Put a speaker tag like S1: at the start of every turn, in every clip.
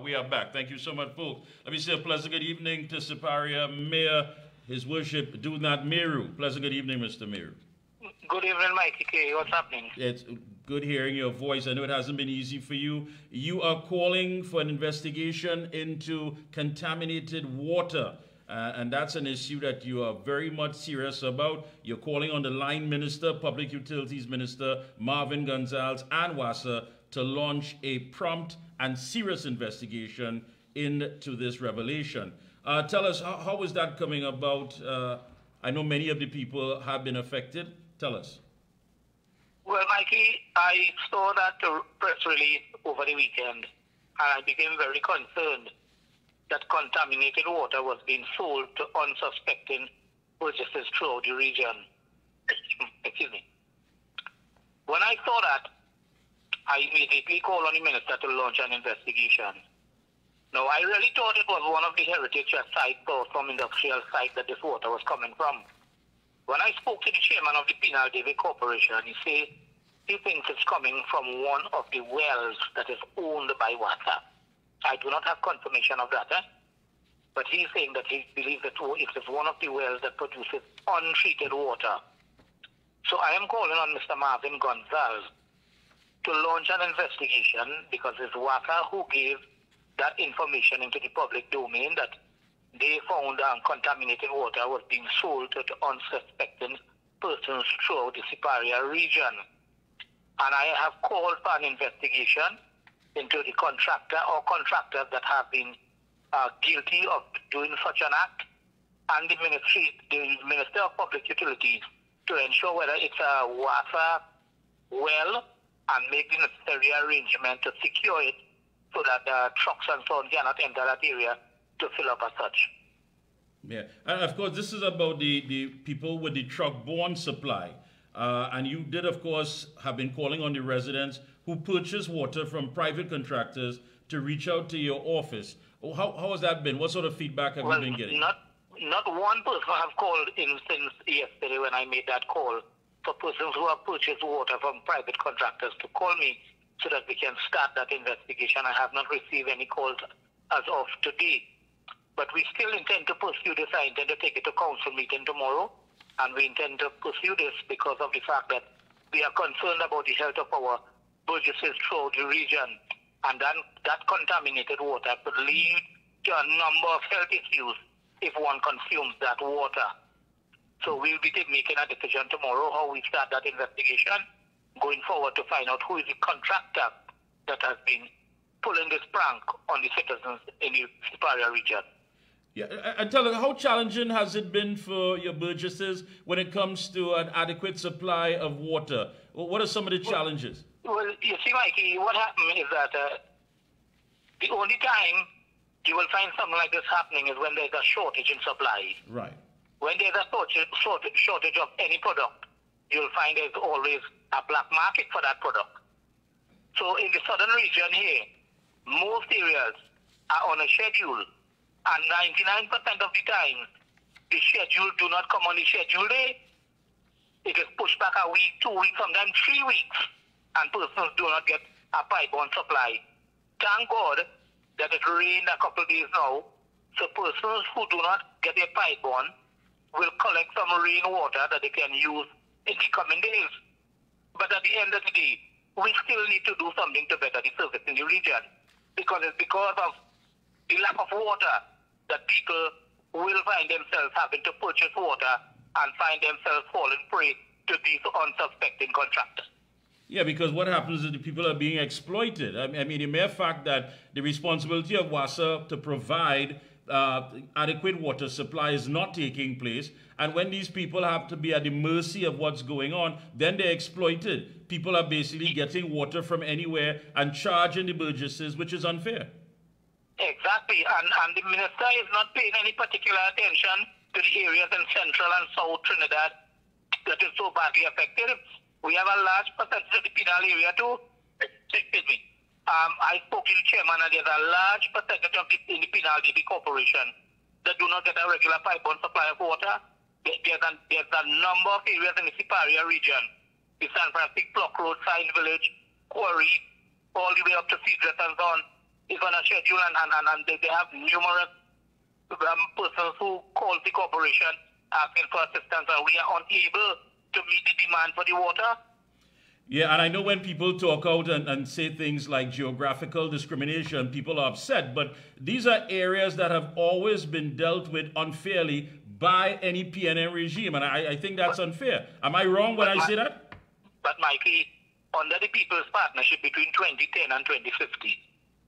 S1: We are back. Thank you so much, folks. Let me say a pleasant good evening to Siparia Mayor, His Worship Do Not Meru. Pleasant good evening, Mr. Meru.
S2: Good evening, Mikee K. What's happening?
S1: It's good hearing your voice. I know it hasn't been easy for you. You are calling for an investigation into contaminated water. And that's an issue that you are very much serious about. You're calling on the line minister, Public Utilities Minister Marvin Gonzalez and WASA to launch a prompt and serious investigation into this revelation. Tell us, how is that coming about? I know many of the people have been affected. Tell us.
S2: Well, Mikey, I saw that press release over the weekend, and I became very concerned that contaminated water was being sold to unsuspecting purchasers throughout the region. Excuse me. When I saw that, I immediately called on the minister to launch an investigation. Now, I really thought it was one of the heritage sites or some industrial site that this water was coming from. When I spoke to the chairman of the Penal David Corporation, he said he thinks it's coming from one of the wells that is owned by WASA. I do not have confirmation of that, but he's saying that he believes that it is one of the wells that produces untreated water. So I am calling on Mr. Marvin Gonzalez to launch an investigation, because it's WASA who gave that information into the public domain that they found contaminated water was being sold to unsuspecting persons throughout the Siparia region. And I have called for an investigation into the contractor or contractors that have been guilty of doing such an act, and the Minister of Public Utilities to ensure whether it's a WASA well and make the necessary arrangement to secure it so that trucks and so on cannot enter that area to fill up as such.
S1: Yeah, and of course this is about the people with the truck-borne supply. And you did, of course, have been calling on the residents who purchase water from private contractors to reach out to your office. How has that been? What sort of feedback have you been getting?
S2: Not one person have called in since yesterday when I made that call for persons who have purchased water from private contractors to call me so that we can start that investigation. I have not received any calls as of today. But we still intend to pursue this. I intend to take it to council meeting tomorrow. And we intend to pursue this because of the fact that we are concerned about the health of our burgesses throughout the region. And then that contaminated water could lead to a number of health issues if one consumes that water. So we'll be making a decision tomorrow how we start that investigation, going forward to find out who is the contractor that has been pulling this prank on the citizens in the Siparia region.
S1: Yeah, and tell us, how challenging has it been for your burgesses when it comes to an adequate supply of water? What are some of the challenges?
S2: Well, you see, Mikey, what happened is that the only time you will find something like this happening is when there's a shortage in supply.
S1: Right.
S2: When there's a shortage of any product, you'll find there's always a black market for that product. So in the southern region here, most areas are on a schedule. And 99% of the time, the schedule do not come on the schedule day. It is pushed back a week, 2 weeks, sometimes 3 weeks. And persons do not get a pipe-borne supply. Thank God that it rained a couple of days now. So persons who do not get a pipe-borne will collect some rainwater that they can use in the coming days. But at the end of the day, we still need to do something to better the service in the region. Because it's because of the lack of water that people will find themselves having to purchase water and find themselves falling prey to these unsuspecting contractors.
S1: Yeah, because what happens is the people are being exploited. I mean, the mere fact that the responsibility of WASA to provide adequate water supply is not taking place, and when these people have to be at the mercy of what's going on, then they're exploited. People are basically getting water from anywhere and charging the burgesses, which is unfair.
S2: Exactly, and the minister is not paying any particular attention to the areas in central and south Trinidad that is so badly affected. We have a large percentage of the penal area too. Excuse me. I spoke to the chairman, and there's a large percentage of in the Penal David Corporation that do not get a regular pipe-borne supply of water. There's a number of areas in the Siparia region, the San Francisco Block Road, Side Village, Quarry, all the way up to Cedras and so on, is on a schedule, and they have numerous persons who call the corporation asking for assistance, and we are unable to meet the demand for the water.
S1: Yeah, and I know when people talk out and say things like geographical discrimination, people are upset, but these are areas that have always been dealt with unfairly by any PNM regime, and I think that's unfair. Am I wrong when I say that?
S2: But Mikey, under the People's Partnership between 2010 and 2015,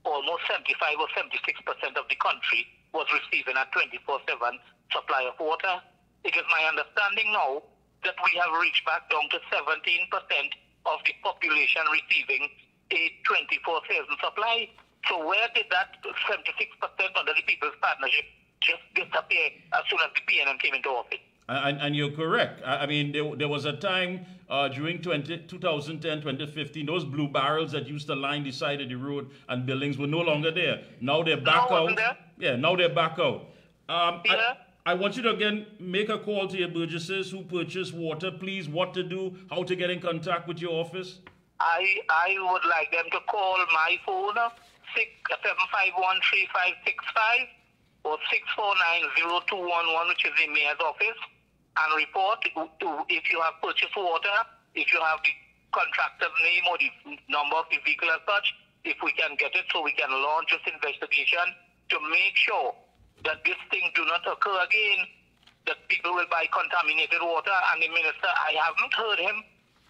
S2: almost 75 or 76% of the country was receiving a 24/7 supply of water. It is my understanding now that we have reached back down to 17% of the population receiving a 24/7 supply. So where did that 76% under the People's Partnership just disappear as soon as the PNM came into office?
S1: And you're correct. I mean, there was a time during 2010, 2015, those blue barrels that used to line the side of the road and buildings were no longer there. Now they're back out. Yeah, now they're back out. I want you to again make a call to your burgesses who purchase water. Please, what to do, how to get in contact with your office.
S2: I would like them to call my phone, 751-3565 or 649-0211, which is the mayor's office, and report if you have purchased water, if you have the contractor's name or the number of the vehicle as such, if we can get it so we can launch this investigation to make sure that this thing do not occur again, that people will buy contaminated water. And the minister, I haven't heard him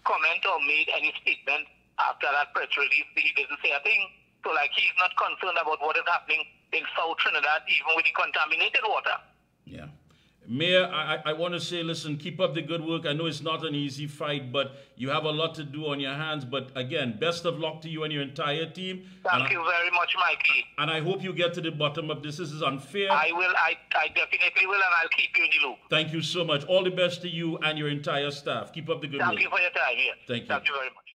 S2: comment or made any statement after that press release. He didn't say a thing. So like he's not concerned about what is happening in South Trinidad, even with the contaminated water.
S1: Yeah. Mayor, I want to say, listen, keep up the good work. I know it's not an easy fight, but you have a lot to do on your hands. But again, best of luck to you and your entire team.
S2: Thank you very much, Mikey.
S1: And I hope you get to the bottom of this. This is unfair.
S2: I will. I definitely will, and I'll keep you in the loop.
S1: Thank you so much. All the best to you and your entire staff. Keep up the good work.
S2: Thank you for your time. Yes.
S1: Thank you.
S2: Thank you very much.